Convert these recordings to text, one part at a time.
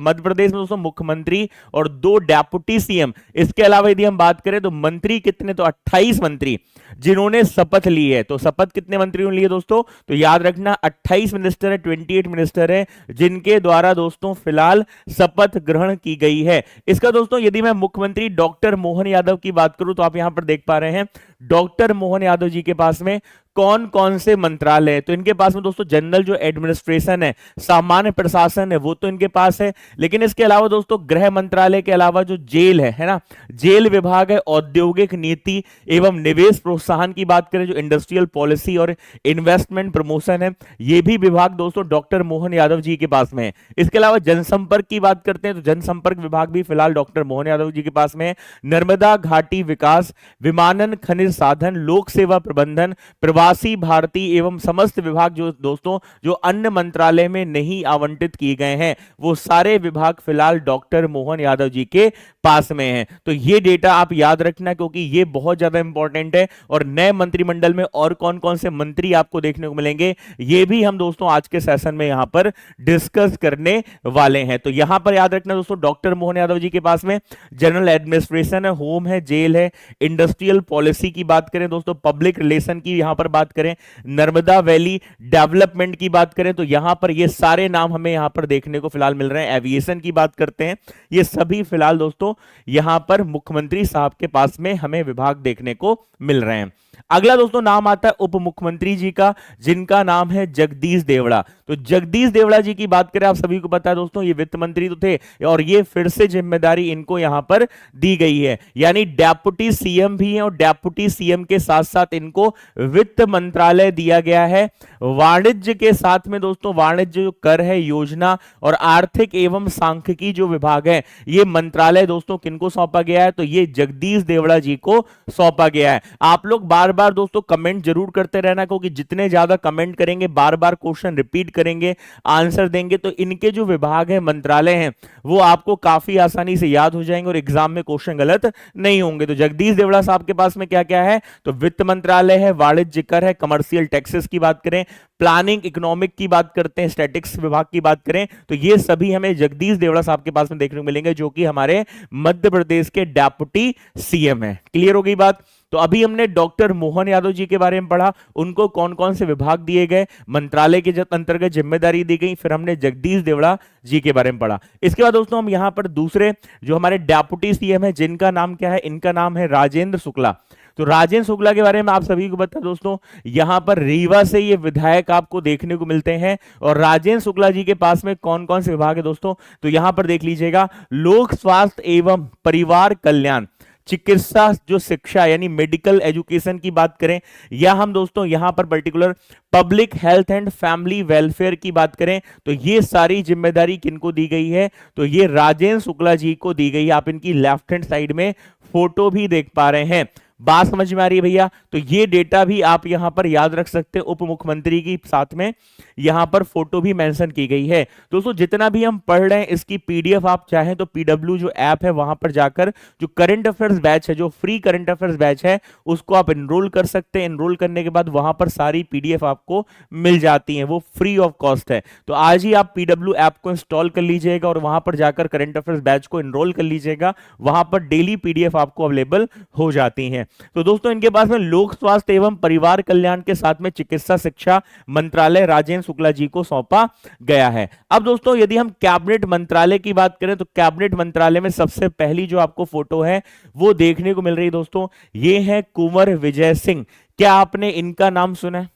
मध्य प्रदेश में दोस्तों मुख्यमंत्री और 2 डेप्यूटी सीएम। इसके अलावा यदि हम बात करें तो मंत्री कितने, तो 28 मंत्री जिन्होंने शपथ ली है। तो शपथ कितने मंत्रियों ने ली है दोस्तों, तो याद रखना 28 मिनिस्टर है, 28 मिनिस्टर है जिनके द्वारा दोस्तों फिलहाल शपथ ग्रहण की गई है। इसका दोस्तों यदि मैं मुख्यमंत्री डॉक्टर मोहन यादव की बात करूं तो आप यहां पर देख पा रहे हैं डॉक्टर मोहन यादव जी के पास में कौन कौन से मंत्रालय है। तो इनके पास में दोस्तों जनरल जो एडमिनिस्ट्रेशन है, सामान्य प्रशासन है, वो तो इनके पास है, लेकिन इसके अलावा दोस्तों गृह मंत्रालय के अलावा जो जेल है ना, जेल विभाग है, औद्योगिक नीति एवं निवेश प्रोत्साहन की बात करें, जो इंडस्ट्रियल पॉलिसी और इन्वेस्टमेंट प्रमोशन है, ये भी विभाग दोस्तों डॉक्टर मोहन यादव जी के पास में है। इसके अलावा जनसंपर्क की बात करते हैं तो जनसंपर्क विभाग भी फिलहाल डॉक्टर मोहन यादव जी के पास में है। नर्मदा घाटी विकास, विमानन, खनिज साधन, लोक सेवा प्रबंधन, प्रवासी भारतीय एवं समस्त विभाग जो दोस्तों जो अन्य मंत्रालय में नहीं आवंटित किए गए हैं, वो सारे विभाग फिलहाल डॉक्टर मोहन यादव जी के पास में हैं। तो ये डेटा आप याद रखना क्योंकि ये बहुत ज्यादा इंपॉर्टेंट है। और नए मंत्रिमंडल में और कौन कौन से मंत्री आपको देखने को मिलेंगे, ये भी हम दोस्तों आज के सेशन में यहां पर डिस्कस करने वाले हैं। तो यहां पर याद रखना दोस्तों डॉक्टर मोहन यादव जी के पास में जनरल एडमिनिस्ट्रेशन है, होम है, जेल है, इंडस्ट्रियल पॉलिसी की बात करें दोस्तों, पब्लिक रिलेशन की यहां पर बात करें, नर्मदा वैली डेवलपमेंट की बात करें तो यहां पर ये सारे नाम हमें यहां पर देखने को फिलहाल मिल रहे हैं। एविएशन की बात करते हैं, ये सभी फिलहाल दोस्तों यहां पर मुख्यमंत्री साहब के पास में हमें विभाग देखने को मिल रहे हैं। अगला दोस्तों नाम आता है उप मुख्यमंत्री जी का, जिनका नाम है जगदीश देवड़ा। तो जगदीश देवड़ा जी की बात करें, आप सभी को पता है दोस्तों ये वित्त मंत्री तो थे और ये फिर से जिम्मेदारी इनको यहां पर दी गई है, यानी डेप्यूटी सीएम भी हैं और डेप्यूटी सीएम के साथ साथ इनको वित्त मंत्रालय दिया गया है। वाणिज्य के साथ में दोस्तों वाणिज्य जो कर है, योजना और आर्थिक एवं सांख्यिकी जो विभाग है, ये मंत्रालय दोस्तों किनको सौंपा गया है, तो ये जगदीश देवड़ा जी को सौंपा गया है। आप लोग बार बार दोस्तों कमेंट जरूर करते रहना क्योंकि जितने ज्यादा कमेंट करेंगे, बार बार क्वेश्चन रिपीट करेंगे, आंसर देंगे, तो इनके जो विभाग है, मंत्रालय हैं, वो आपको काफी आसानी से याद हो जाएंगे और एग्जाम में क्वेश्चन गलत नहीं होंगे। तो जगदीश देवड़ा साहब के पास में क्या क्या है, तो वित्त मंत्रालय है, वाणिज्य कर है, कमर्शियल टैक्सेस की बात करें, प्लानिंग इकोनॉमिक की बात करते हैं, स्टैटिक्स विभाग की बात करें, तो ये सभी हमें जगदीश देवड़ा साहब के पास में देखने को मिलेंगे जो कि हमारे मध्य प्रदेश के डेप्यूटी सीएम है। क्लियर हो गई बात। तो अभी हमने डॉक्टर मोहन यादव जी के बारे में पढ़ा, उनको कौन कौन से विभाग दिए गए, मंत्रालय के अंतर्गत जिम्मेदारी दी गई, फिर हमने जगदीश देवड़ा जी के बारे में पढ़ा। इसके बाद दोस्तों हम यहां पर दूसरे जो हमारे डेप्यूटी सीएम है, जिनका नाम क्या है, इनका नाम है राजेंद्र शुक्ला। तो राजेंद्र शुक्ला के बारे में आप सभी को पता है दोस्तों, यहां पर रीवा से ये विधायक आपको देखने को मिलते हैं। और राजेंद्र शुक्ला जी के पास में कौन कौन से विभाग है दोस्तों, तो यहां पर देख लीजिएगा, लोक स्वास्थ्य एवं परिवार कल्याण, चिकित्सा जो शिक्षा यानी मेडिकल एजुकेशन की बात करें, या हम दोस्तों यहां पर particular public health and family welfare की बात करें, तो ये सारी जिम्मेदारी किनको दी गई है, तो ये राजेंद्र शुक्ला जी को दी गई है। आप इनकी लेफ्ट हैंड साइड में फोटो भी देख पा रहे हैं। बात समझ में आ रही है भैया। तो ये डेटा भी आप यहां पर याद रख सकते हैं, उप मुख्यमंत्री की साथ में यहां पर फोटो भी मेंशन की गई है। दोस्तों जितना भी हम पढ़ रहे हैं इसकी पीडीएफ आप चाहें तो पीडब्ल्यू जो ऐप है वहां पर जाकर जो करंट अफेयर्स बैच है, जो फ्री करंट अफेयर्स बैच है, उसको आप एनरोल कर सकते हैं। एनरोल करने के बाद वहां पर सारी पीडीएफ आपको मिल जाती है, वो फ्री ऑफ कॉस्ट है। तो आज ही आप पीडब्ल्यू ऐप को इंस्टॉल कर लीजिएगा और वहां पर जाकर करंट अफेयर्स बैच को एनरोल कर लीजिएगा, वहां पर डेली पीडीएफ आपको अवेलेबल हो जाती है। तो दोस्तों इनके पास में लोक स्वास्थ्य एवं परिवार कल्याण के साथ में चिकित्सा शिक्षा मंत्रालय राजेंद्र शुक्ला जी को सौंपा गया है। अब दोस्तों यदि हम कैबिनेट मंत्रालय की बात करें तो कैबिनेट मंत्रालय में सबसे पहली जो आपको फोटो है वो देखने को मिल रही है दोस्तों, ये है कुंवर विजय सिंह। क्या आपने इनका नाम सुना है?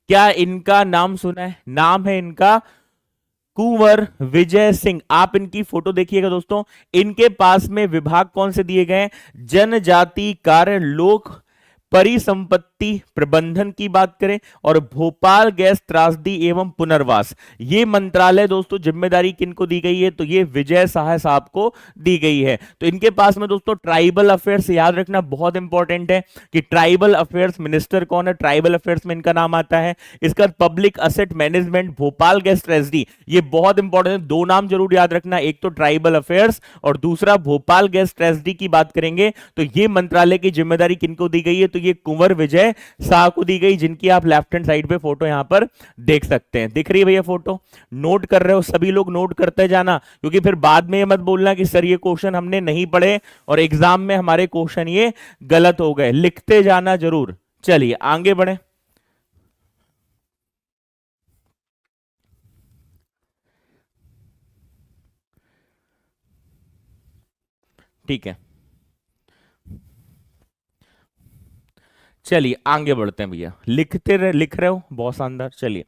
क्या इनका नाम सुना है? नाम है इनका कुंवर विजय सिंह। आप इनकी फोटो देखिएगा दोस्तों। इनके पास में विभाग कौन से दिए गए हैं? जनजाति कार्य, लोक परिसंपत्ति प्रबंधन की बात करें और भोपाल गैस त्रासदी एवं पुनर्वास, ये मंत्रालय दोस्तों जिम्मेदारी किनको दी गई है? तो ये विजय शाह साहब को दी गई है। तो इनके पास में दोस्तों ट्राइबल अफेयर्स, याद रखना बहुत इंपॉर्टेंट है कि ट्राइबल अफेयर्स मिनिस्टर कौन है, ट्राइबल अफेयर्स में इनका नाम आता है। इसका public asset management, Bhopal gas tragedy, ये बहुत इंपॉर्टेंट है। दो नाम जरूर याद रखना, एक तो ट्राइबल अफेयर्स और दूसरा भोपाल गैस ट्रेजडी की बात करेंगे तो ये मंत्रालय की जिम्मेदारी किनको दी गई है? तो तो ये कुंवर विजय शाह को दी गई, जिनकी आप लेफ्ट हैंड साइड पे फोटो यहां पर देख सकते हैं। दिख रही है भैया फोटो? नोट कर रहे हो सभी लोग? नोट करते जाना, क्योंकि फिर बाद में ये मत बोलना कि सर ये क्वेश्चन हमने नहीं पढ़े और एग्जाम में हमारे क्वेश्चन ये गलत हो गए। लिखते जाना जरूर। चलिए आगे बढ़े। ठीक है, चलिए आगे बढ़ते हैं भैया। लिख रहे हो, बहुत शानदार। चलिए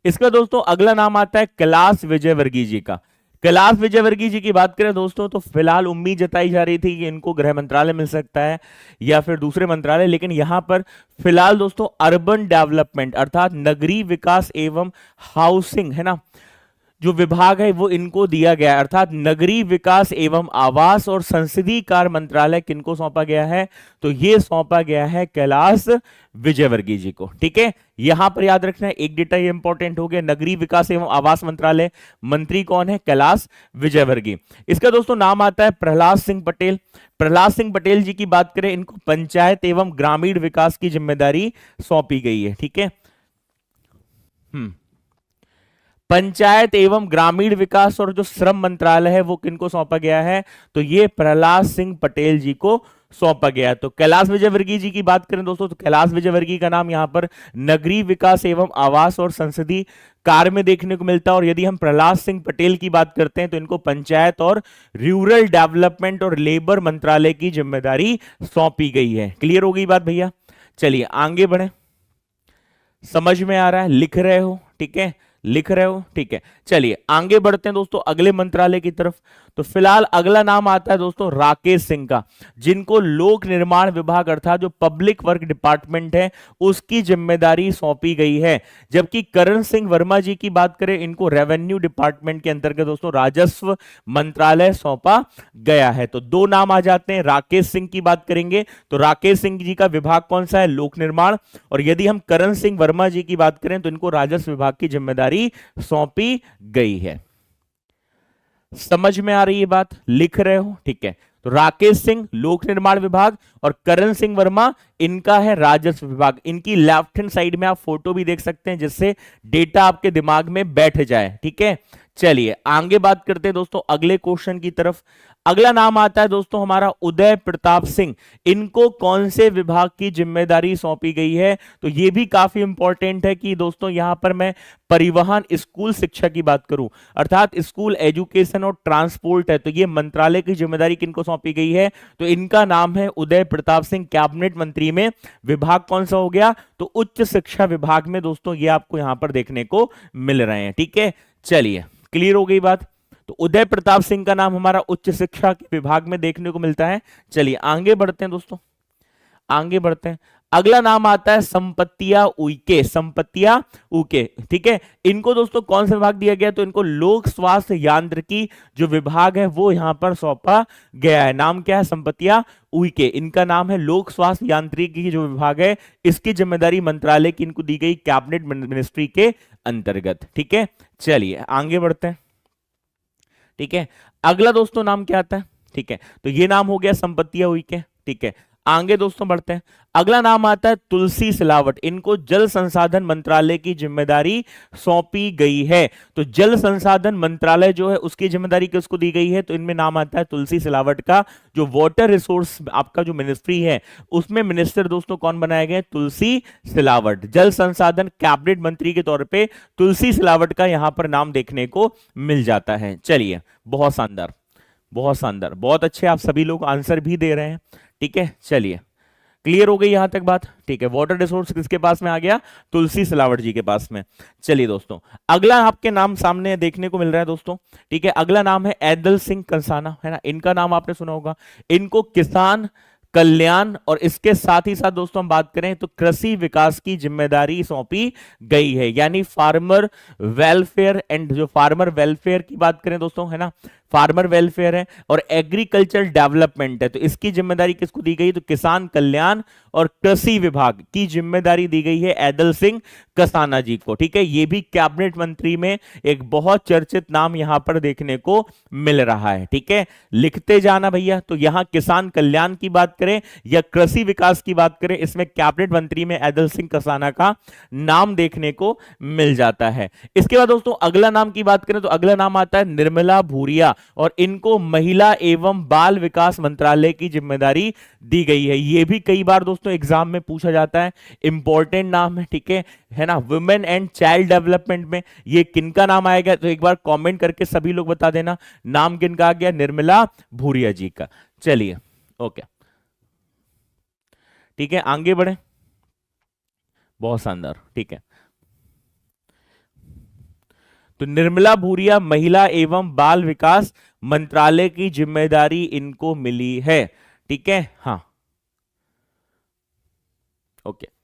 इसका दोस्तों अगला नाम आता है कैलाश विजयवर्गीय जी का। कैलाश विजयवर्गीय जी की बात करें दोस्तों, तो फिलहाल उम्मीद जताई जा रही थी कि इनको गृह मंत्रालय मिल सकता है या फिर दूसरे मंत्रालय, लेकिन यहां पर फिलहाल दोस्तों अर्बन डेवलपमेंट अर्थात नगरीय विकास एवं हाउसिंग है ना, जो विभाग है वो इनको दिया गया है, अर्थात नगरीय विकास एवं आवास और संसदीय कार्य मंत्रालय किनको सौंपा गया है? तो ये सौंपा गया है कैलाश विजयवर्गीय जी को। ठीक है, यहां पर याद रखना है, एक डेटा ये इंपॉर्टेंट हो गया, नगरीय विकास एवं आवास मंत्रालय, मंत्री कौन है? कैलाश विजयवर्गीय। इसका दोस्तों नाम आता है प्रहलाद सिंह पटेल। प्रहलाद सिंह पटेल जी की बात करें, इनको पंचायत एवं ग्रामीण विकास की जिम्मेदारी सौंपी गई है। ठीक है, पंचायत एवं ग्रामीण विकास और जो श्रम मंत्रालय है वो किनको सौंपा गया है? तो ये प्रहलाद सिंह पटेल जी को सौंपा गया है। तो कैलाश विजयवर्गीय जी की बात करें दोस्तों, तो कैलाश विजयवर्गीय का नाम यहां पर नगरीय विकास एवं आवास और संसदीय कार्य में देखने को मिलता है। और यदि हम प्रहलाद सिंह पटेल की बात करते हैं तो इनको पंचायत और रूरल डेवलपमेंट और लेबर मंत्रालय की जिम्मेदारी सौंपी गई है। क्लियर हो गई बात भैया? चलिए आगे बढ़े। समझ में आ रहा है? लिख रहे हो? ठीक है, लिख रहे हो? ठीक है, चलिए आगे बढ़ते हैं दोस्तों अगले मंत्रालय की तरफ। तो फिलहाल अगला नाम आता है दोस्तों राकेश सिंह का, जिनको लोक निर्माण विभाग अर्थात जो पब्लिक वर्क डिपार्टमेंट है उसकी जिम्मेदारी सौंपी गई है। जबकि करण सिंह वर्मा जी की बात करें, इनको रेवेन्यू डिपार्टमेंट के अंतर्गत दोस्तों राजस्व मंत्रालय सौंपा गया है। तो दो नाम आ जाते हैं। राकेश सिंह की बात करेंगे तो राकेश सिंह जी का विभाग कौन सा है? लोक निर्माण। और यदि हम करण सिंह वर्मा जी की बात करें तो इनको राजस्व विभाग की जिम्मेदारी सौंपी गई है। समझ में आ रही है बात? लिख रहे हो? ठीक है, तो राकेश सिंह लोक निर्माण विभाग और करण सिंह वर्मा इनका है राजस्व विभाग। इनकी लेफ्ट हैंड साइड में आप फोटो भी देख सकते हैं, जिससे डेटा आपके दिमाग में बैठ जाए। ठीक है, चलिए आगे बात करते हैं दोस्तों अगले क्वेश्चन की तरफ। अगला नाम आता है दोस्तों हमारा उदय प्रताप सिंह। इनको कौन से विभाग की जिम्मेदारी सौंपी गई है? तो ये भी काफी इंपॉर्टेंट है कि दोस्तों यहां पर मैं परिवहन स्कूल शिक्षा की बात करूं, अर्थात स्कूल एजुकेशन और ट्रांसपोर्ट है, तो ये मंत्रालय की जिम्मेदारी किनको सौंपी गई है? तो इनका नाम है उदय प्रताप सिंह। कैबिनेट मंत्री में विभाग कौन सा हो गया? तो उच्च शिक्षा विभाग में दोस्तों ये आपको यहां पर देखने को मिल रहे हैं। ठीक है, चलिए क्लियर हो गई बात? तो उदय प्रताप सिंह का नाम हमारा उच्च शिक्षा के विभाग में देखने को मिलता है। चलिए आगे बढ़ते हैं दोस्तों, आगे बढ़ते हैं। अगला नाम आता है संपत्तियां उइके। संपत्तियां उइके, ठीक है, इनको दोस्तों कौन सा विभाग दिया गया? तो इनको लोक स्वास्थ्य यांत्रिकी जो विभाग है वो यहां पर सौंपा गया है। नाम क्या है? संपत्तियां उइके। इनका नाम है लोक स्वास्थ्य यांत्रिकी जो विभाग है, इसकी जिम्मेदारी मंत्रालय की इनको दी गई कैबिनेट मिनिस्ट्री के अंतर्गत। ठीक है, चलिए आगे बढ़ते हैं। ठीक है, अगला दोस्तों नाम क्या आता है? ठीक है, तो ये नाम हो गया संपत्तियां उइके। ठीक है, आगे दोस्तों बढ़ते हैं। अगला नाम आता है तुलसी सिलावट। इनको जल संसाधन मंत्रालय की जिम्मेदारी सौंपी गई है। तो जल संसाधन मंत्रालय जो है उसकी जिम्मेदारी किसको दी गई है? तो इनमें नाम आता है तुलसी सिलावट का। जो वाटर रिसोर्स आपका जो मिनिस्ट्री है उसमें मिनिस्टर दोस्तों कौन बनाए गए? तुलसी सिलावट। जल संसाधन कैबिनेट मंत्री के तौर पर तुलसी सिलावट का यहां पर नाम देखने को मिल जाता है। चलिए, बहुत शानदार, बहुत शानदार, बहुत अच्छे आप सभी लोग आंसर भी दे रहे हैं। ठीक है, चलिए क्लियर हो गई यहां तक बात? ठीक है, वाटर रिसोर्स किसके पास में आ गया? तुलसी सिलावट जी के पास में। चलिए दोस्तों अगला आपके नाम सामने देखने को मिल रहा है दोस्तों। ठीक है, अगला नाम है ऐदल सिंह कंसाना, है ना, इनका नाम आपने सुना होगा। इनको किसान कल्याण और इसके साथ ही साथ दोस्तों हम बात करें तो कृषि विकास की जिम्मेदारी सौंपी गई है, यानी फार्मर वेलफेयर। एंड जो फार्मर वेलफेयर की बात करें दोस्तों, है ना, फार्मर वेलफेयर है और एग्रीकल्चर डेवलपमेंट है, तो इसकी जिम्मेदारी किसको दी गई? तो किसान कल्याण और कृषि विभाग की जिम्मेदारी दी गई है ऐदल सिंह कसाना जी को। ठीक है, ये भी कैबिनेट मंत्री में एक बहुत चर्चित नाम यहां पर देखने को मिल रहा है। ठीक है, लिखते जाना भैया। तो यहां किसान कल्याण की बात करें करें या कृषि विकास की बात करें, इसमें कैबिनेट मंत्री में ऐदल सिंह कसाना का नाम देखने को मिल जाता है। इसके बाद दोस्तों अगला नाम की बात करें तो अगला नाम आता है निर्मला भूरिया, और इनको महिला एवं बाल विकास मंत्रालय की जिम्मेदारी दी गई है। यह भी कई बार दोस्तों एग्जाम में पूछा जाता है, इंपॉर्टेंट नाम है, ठीक है ना। वुमेन एंड चाइल्ड डेवलपमेंट में ये किनका नाम आएगा, तो एक बार कमेंट करके सभी लोग बता देना नाम किनका आ गया, निर्मला भूरिया जी का। चलिए ओके, ठीक है, आगे बढ़े, बहुत शानदार, ठीक है। तो निर्मला भूरिया महिला एवं बाल विकास मंत्रालय की जिम्मेदारी इनको मिली है, ठीक है, हाँ ओके।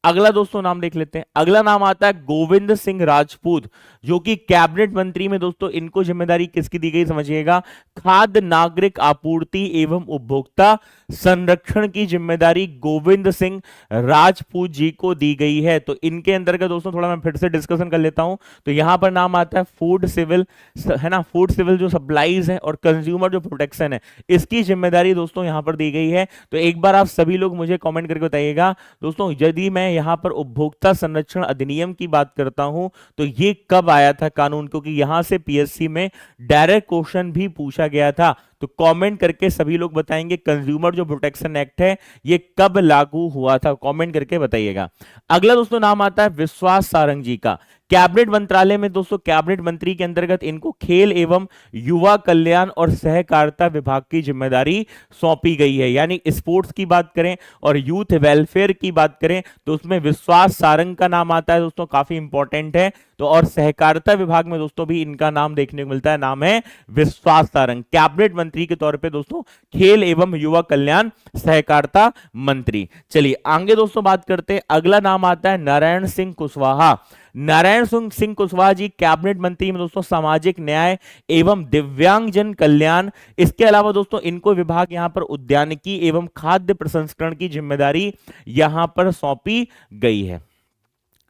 अगला दोस्तों नाम देख लेते हैं। अगला नाम आता है गोविंद सिंह राजपूत, जो कि कैबिनेट मंत्री में दोस्तों इनको जिम्मेदारी किसकी दी गई समझिएगा, खाद्य नागरिक आपूर्ति एवं उपभोक्ता संरक्षण की जिम्मेदारी गोविंद सिंह राजपूत जी को दी गई है। तो इनके अंतर्गत दोस्तों थोड़ा मैं फिर से डिस्कशन कर लेता हूं। तो यहां पर नाम आता है फूड सिविल, है ना, फूड सिविल जो सप्लाईज है और कंज्यूमर जो प्रोटेक्शन है, इसकी जिम्मेदारी दोस्तों यहां पर दी गई है। तो एक बार आप सभी लोग मुझे कॉमेंट करके बताइएगा दोस्तों, यदि मैं यहां पर उपभोक्ता संरक्षण अधिनियम की बात करता हूं तो ये कब आया था कानून, क्योंकि यहां से पीएससी में डायरेक्ट क्वेश्चन भी पूछा गया था। तो कमेंट करके सभी लोग बताएंगे कंज्यूमर जो प्रोटेक्शन एक्ट है ये कब लागू हुआ था, कमेंट करके बताइएगा। अगला दोस्तों नाम आता है विश्वास सारंग जी का। कैबिनेट मंत्रालय में दोस्तों कैबिनेट मंत्री के अंतर्गत इनको खेल एवं युवा कल्याण और सहकारिता विभाग की जिम्मेदारी सौंपी गई है। यानी स्पोर्ट्स की बात करें और यूथ वेलफेयर की बात करें तो उसमें विश्वास सारंग का नाम आता है दोस्तों, काफी इंपॉर्टेंट है। तो और सहकारिता विभाग में दोस्तों भी इनका नाम देखने को मिलता है, नाम है विश्वास सारंग। कैबिनेट मंत्री के तौर पे दोस्तों खेल एवं युवा कल्याण सहकारिता मंत्री। चलिए आगे दोस्तों बात करते हैं। अगला नाम आता है नारायण सिंह कुशवाहा। नारायण सिंह कुशवाहा जी कैबिनेट मंत्री में दोस्तों सामाजिक न्याय एवं दिव्यांगजन कल्याण, इसके अलावा दोस्तों इनको विभाग यहां पर उद्यानिकी एवं खाद्य प्रसंस्करण की जिम्मेदारी यहां पर सौंपी गई है।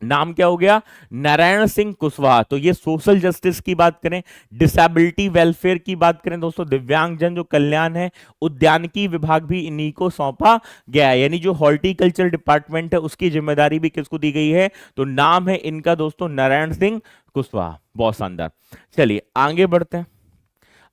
नाम क्या हो गया, नारायण सिंह कुशवाहा। तो ये सोशल जस्टिस की बात करें, डिसेबिलिटी वेलफेयर की बात करें दोस्तों, दिव्यांगजन जो कल्याण है, उद्यानिकी विभाग भी इन्हीं को सौंपा गया है। यानी जो हॉर्टिकल्चर डिपार्टमेंट है उसकी जिम्मेदारी भी किसको दी गई है, तो नाम है इनका दोस्तों नारायण सिंह कुशवाहा। बहुत शानदार, चलिए आगे बढ़ते हैं।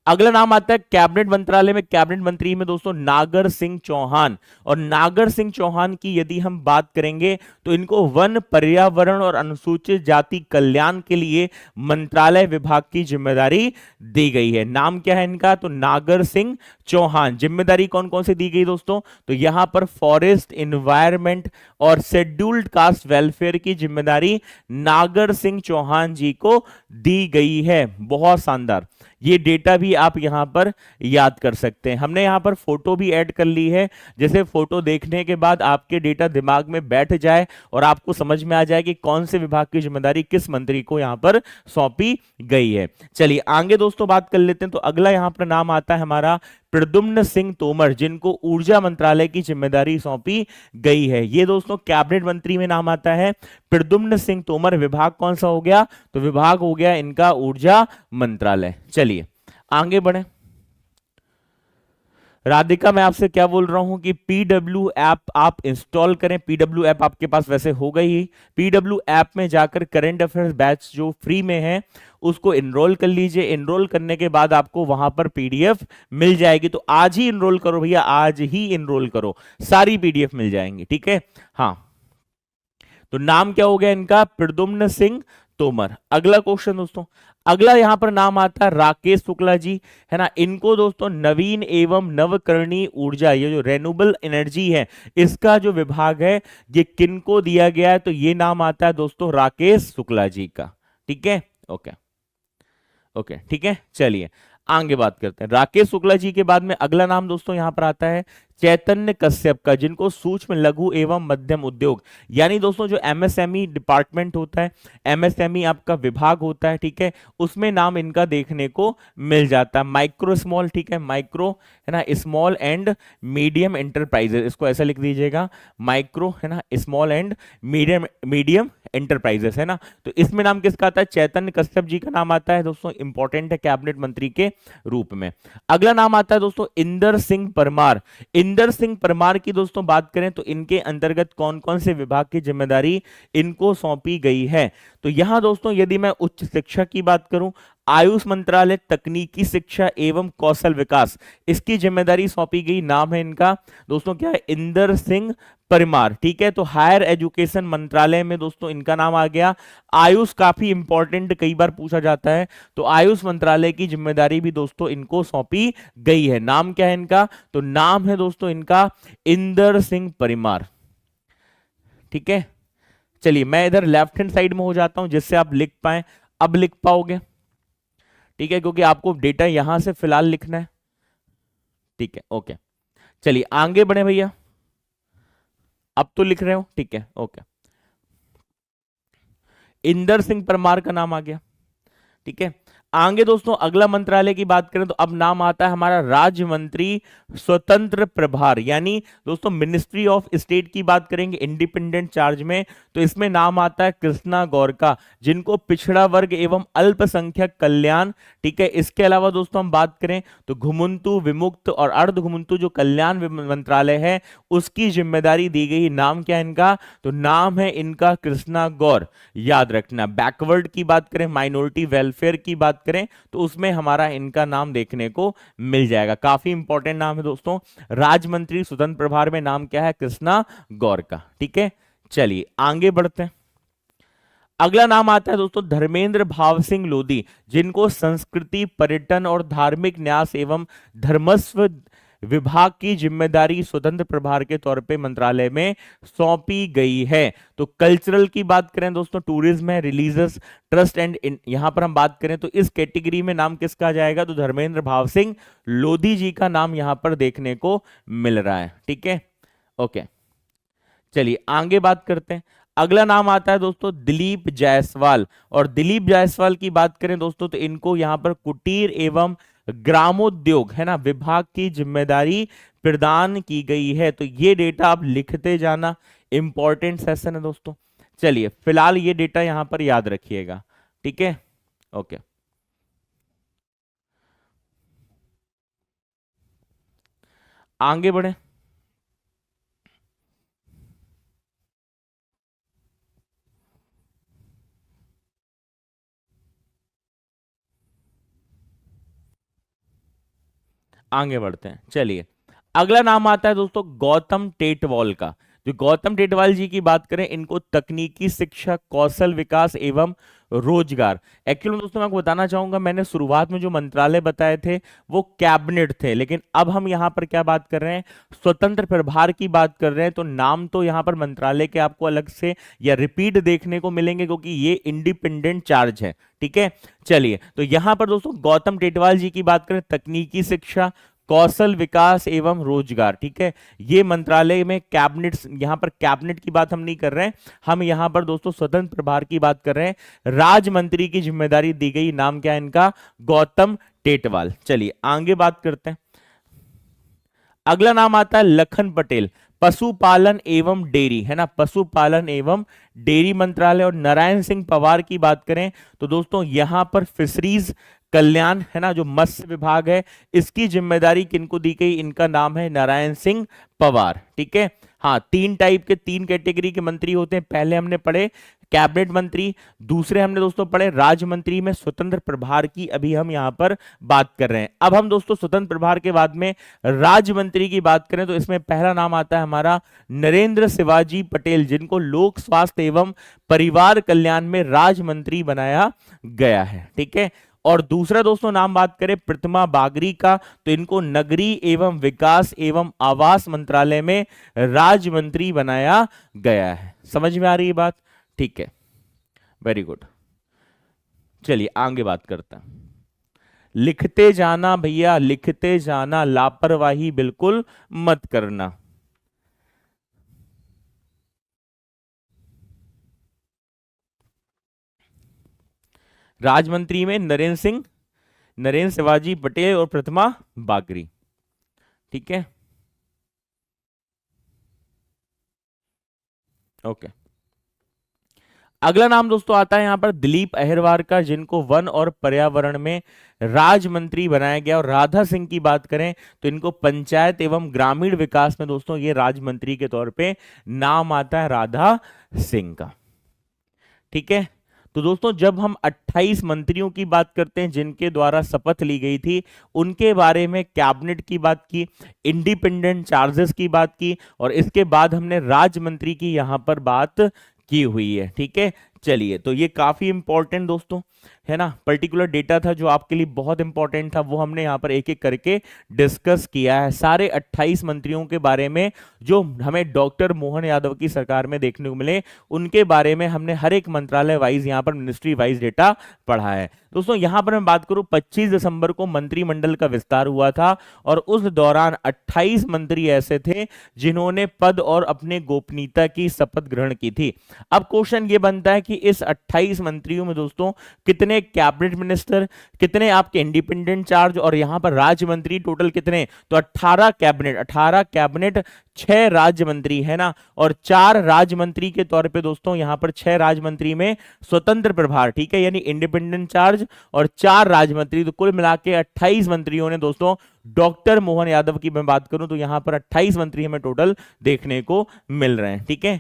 अगला नाम आता है कैबिनेट मंत्रालय में, कैबिनेट मंत्री में दोस्तों नागर सिंह चौहान। और नागर सिंह चौहान की यदि हम बात करेंगे तो इनको वन पर्यावरण और अनुसूचित जाति कल्याण के लिए मंत्रालय विभाग की जिम्मेदारी दी गई है। नाम क्या है इनका, तो नागर सिंह चौहान। जिम्मेदारी कौन कौन सी दी गई दोस्तों, तो यहां पर फॉरेस्ट, एनवायरमेंट और शेड्यूल्ड कास्ट वेलफेयर की जिम्मेदारी नागर सिंह चौहान जी को दी गई है। बहुत शानदार, ये डेटा भी आप यहां पर याद कर सकते हैं। हमने यहां पर फोटो भी ऐड कर ली है, जैसे फोटो देखने के बाद आपके डेटा दिमाग में बैठ जाए और आपको समझ में आ जाए कि कौन से विभाग की जिम्मेदारी किस मंत्री को यहां पर सौंपी गई है। चलिए आगे दोस्तों बात कर लेते हैं। तो अगला यहां पर नाम आता है हमारा प्रद्युम्न सिंह तोमर, जिनको ऊर्जा मंत्रालय की जिम्मेदारी सौंपी गई है। ये दोस्तों कैबिनेट मंत्री में नाम आता है प्रद्युम्न सिंह तोमर। विभाग कौन सा हो गया, तो विभाग हो गया इनका ऊर्जा मंत्रालय। चलिए आगे बढ़े। राधिका मैं आपसे क्या बोल रहा हूं कि पीडब्ल्यू ऐप आप इंस्टॉल करें। पीडब्ल्यू ऐप आपके पास वैसे हो गई ही, पीडब्ल्यू ऐप में जाकर करंट अफेयर्स बैच जो फ्री में है उसको एनरोल कर लीजिए। एनरोल करने के बाद आपको वहां पर पीडीएफ मिल जाएगी। तो आज ही एनरोल करो भैया, आज ही एनरोल करो, सारी पीडीएफ मिल जाएंगी, ठीक है। हाँ, तो नाम क्या हो गया इनका, प्रद्युम्न सिंह तोमर। अगला क्वेश्चन दोस्तों, अगला यहां पर नाम आता है राकेश शुक्ला जी, है ना। इनको दोस्तों नवीन एवं नवकरणीय ऊर्जा, ये जो रेन्यूएबल एनर्जी है, इसका जो विभाग है ये किनको दिया गया है, तो ये नाम आता है दोस्तों राकेश शुक्ला जी का, ठीक है। ओके ओके, ठीक है। चलिए आगे बात करते हैं। राकेश शुक्ला जी के बाद में अगला नाम दोस्तों यहां पर आता है चैतन्य कश्यप का, जिनको सूक्ष्म लघु एवं मध्यम उद्योग, यानी दोस्तों जो एमएसएमई डिपार्टमेंट होता है, एमएसएमई आपका विभाग होता है, ठीक है, उसमें नाम इनका देखने को मिल जाता है। माइक्रो स्मॉल, ठीक है, माइक्रो है ना, स्मॉल एंड मीडियम एंटरप्राइजेस, इसको ऐसा लिख दीजिएगा, माइक्रो है ना, स्मॉल एंड मीडियम एंटरप्राइजेस, है ना। तो इसमें नाम किसका आता है, चैतन्य कश्यप जी का नाम आता है दोस्तों, इंपॉर्टेंट है कैबिनेट मंत्री के रूप में। अगला नाम आता है दोस्तों इंदर सिंह परमार। इंदर सिंह परमार की दोस्तों बात करें तो इनके अंतर्गत कौन कौन से विभाग की जिम्मेदारी इनको सौंपी गई है? तो यहां दोस्तों यदि मैं उच्च शिक्षा की बात करूं, आयुष मंत्रालय तकनीकी शिक्षा एवं कौशल विकास, इसकी जिम्मेदारी सौंपी गई। नाम है इनका दोस्तों क्या है? इंदर सिंह परमार। ठीक है, तो हायर एजुकेशन मंत्रालय में दोस्तों इनका नाम आ गया। आयुष काफी इंपॉर्टेंट, कई बार पूछा जाता है, तो आयुष मंत्रालय की जिम्मेदारी भी दोस्तों इनको सौंपी गई है। नाम क्या है इनका? तो नाम है दोस्तों इनका इंदर सिंह परमार। ठीक है, चलिए मैं इधर लेफ्ट हैंड साइड में हो जाता हूं जिससे आप लिख पाए। अब लिख पाओगे? ठीक है, क्योंकि आपको डेटा यहां से फिलहाल लिखना है। ठीक है, ओके, चलिए आगे बढ़े भैया। अब तो लिख रहे हो? ठीक है, ओके। इंदर सिंह परमार का नाम आ गया। ठीक है, आगे दोस्तों अगला मंत्रालय की बात करें तो अब नाम आता है हमारा राज्य मंत्री स्वतंत्र प्रभार, यानी दोस्तों मिनिस्ट्री ऑफ स्टेट की बात करेंगे इंडिपेंडेंट चार्ज में, तो इसमें नाम आता है कृष्णा गौर का, जिनको पिछड़ा वर्ग एवं अल्पसंख्यक कल्याण। ठीक है, इसके अलावा दोस्तों हम बात करें तो घुमंतु, विमुक्त और अर्ध घुमंतु जो कल्याण मंत्रालय है उसकी जिम्मेदारी दी गई। नाम क्या है इनका? तो नाम है इनका कृष्णा गौर। याद रखना, बैकवर्ड की बात करें, माइनॉरिटी वेलफेयर की बात करें तो उसमें हमारा इनका नाम देखने को मिल जाएगा। काफी इंपॉर्टेंट नाम है दोस्तों। राज्य मंत्री स्वतंत्र प्रभार में नाम क्या है? कृष्णा गौर का। ठीक है, चलिए आगे बढ़ते हैं। अगला नाम आता है दोस्तों धर्मेंद्र भाव सिंह लोधी, जिनको संस्कृति, पर्यटन और धार्मिक न्यास एवं धर्मस्व विभाग की जिम्मेदारी स्वतंत्र प्रभार के तौर पे मंत्रालय में सौंपी गई है। तो कल्चरल की बात करें दोस्तों, टूरिज्म है, रिलीजियस ट्रस्ट एंड यहां पर हम बात करें तो इस कैटेगरी में नाम किसका जाएगा? तो धर्मेंद्र भाव सिंह लोधी जी का नाम यहां पर देखने को मिल रहा है। ठीक है, ओके, चलिए आगे बात करते हैं। अगला नाम आता है दोस्तों दिलीप जायसवाल, और दिलीप जायसवाल की बात करें दोस्तों तो इनको यहां पर कुटीर एवं ग्रामोद्योग है ना विभाग की जिम्मेदारी प्रदान की गई है। तो ये डेटा आप लिखते जाना, इंपॉर्टेंट सेशन है दोस्तों। चलिए फिलहाल ये डेटा यहां पर याद रखिएगा। ठीक है, ओके, आगे बढ़े। आगे बढ़ते हैं, चलिए अगला नाम आता है दोस्तों गौतम टेटवाल का। जो गौतम टेटवाल जी की बात करें, इनको तकनीकी शिक्षा, कौशल विकास एवं रोजगार। एक्चुअली दोस्तों मैं आपको बताना चाहूंगा, मैंने शुरुआत में जो मंत्रालय बताए थे वो कैबिनेट थे, लेकिन अब हम यहां पर क्या बात कर रहे हैं? स्वतंत्र प्रभार की बात कर रहे हैं। तो नाम तो यहां पर मंत्रालय के आपको अलग से या रिपीट देखने को मिलेंगे क्योंकि ये इंडिपेंडेंट चार्ज है। ठीक है, चलिए तो यहां पर दोस्तों गौतम टेटवाल जी की बात करें, तकनीकी शिक्षा, कौशल विकास एवं रोजगार। ठीक है, ये मंत्रालय में कैबिनेट, यहां पर कैबिनेट की बात हम नहीं कर रहे हैं, हम यहां पर दोस्तों स्वतंत्र प्रभार की बात कर रहे हैं। राज्य मंत्री की जिम्मेदारी दी गई। नाम क्या है इनका? गौतम टेटवाल। चलिए आगे बात करते हैं। अगला नाम आता है लखन पटेल, पशुपालन एवं डेयरी है ना, पशुपालन एवं डेयरी मंत्रालय। और नारायण सिंह पवार की बात करें तो दोस्तों यहां पर फिशरीज कल्याण है ना, जो मत्स्य विभाग है, इसकी जिम्मेदारी किनको दी गई? इनका नाम है नारायण सिंह पवार। ठीक है, हाँ, तीन टाइप के, तीन कैटेगरी के मंत्री होते हैं। पहले हमने पढ़े कैबिनेट मंत्री, दूसरे हमने दोस्तों पढ़े राज्य मंत्री में स्वतंत्र प्रभार की अभी हम यहां पर बात कर रहे हैं। अब हम दोस्तों स्वतंत्र प्रभार के बाद में राज्य मंत्री की बात करें तो इसमें पहला नाम आता है हमारा नरेंद्र शिवाजी पटेल, जिनको लोक स्वास्थ्य एवं परिवार कल्याण में राज्य मंत्री बनाया गया है। ठीक है, और दूसरा दोस्तों नाम बात करें प्रतिमा बागरी का, तो इनको नगरीय एवं विकास एवं आवास मंत्रालय में राज्य मंत्री बनाया गया है। समझ में आ रही है बात? ठीक है, वेरी गुड। चलिए आगे बात करते हैं। लिखते जाना भैया, लिखते जाना, लापरवाही बिल्कुल मत करना। राजमंत्री में नरेंद्र शिवाजी पटेल और प्रतिमा बागरी। ठीक है, ओके, अगला नाम दोस्तों आता है यहां पर दिलीप अहिरवार का, जिनको वन और पर्यावरण में राज्य मंत्री बनाया गया। और राधा सिंह की बात करें तो इनको पंचायत एवं ग्रामीण विकास में दोस्तों ये राज्य मंत्री के तौर पे नाम आता है राधा सिंह का। ठीक है, तो दोस्तों जब हम 28 मंत्रियों की बात करते हैं जिनके द्वारा शपथ ली गई थी, उनके बारे में कैबिनेट की बात की, इंडिपेंडेंट चार्जेस की बात की, और इसके बाद हमने राज्य मंत्री की यहां पर बात की हुई है। ठीक है, चलिए, तो ये काफी इंपॉर्टेंट दोस्तों है ना, पर्टिकुलर डेटा था जो आपके लिए बहुत इंपॉर्टेंट था, वो हमने यहाँ पर एक एक करके डिस्कस किया है। सारे 28 मंत्रियों के बारे में जो हमें डॉक्टर मोहन यादव की सरकार में देखने को मिले, उनके बारे में हमने हर एक मंत्रालय वाइज यहाँ पर मिनिस्ट्री वाइज डेटा पढ़ा है। दोस्तों यहां पर मैं बात करूं, 25 दिसंबर को मंत्रिमंडल का विस्तार हुआ था और उस दौरान 28 मंत्री ऐसे थे जिन्होंने पद और अपने गोपनीयता की शपथ ग्रहण की थी। अब क्वेश्चन ये बनता है कि इस 28 मंत्रियों में दोस्तों कितने कैबिनेट मिनिस्टर, कितने आपके इंडिपेंडेंट चार्ज और यहां पर राज्य मंत्री, टोटल कितने? तो 18 कैबिनेट, 6 राज्य मंत्री है ना, और 4 राज्य मंत्री के तौर पे दोस्तों यहां पर 6 राज्य मंत्री में स्वतंत्र प्रभार, ठीक है, यानी इंडिपेंडेंट चार्ज, और 4 राज्य मंत्री, तो कुल मिला के 28 मंत्रियों ने दोस्तों, डॉक्टर मोहन यादव की मैं बात करूं तो यहां पर 28 मंत्री हमें टोटल देखने को मिल रहे हैं। ठीक है,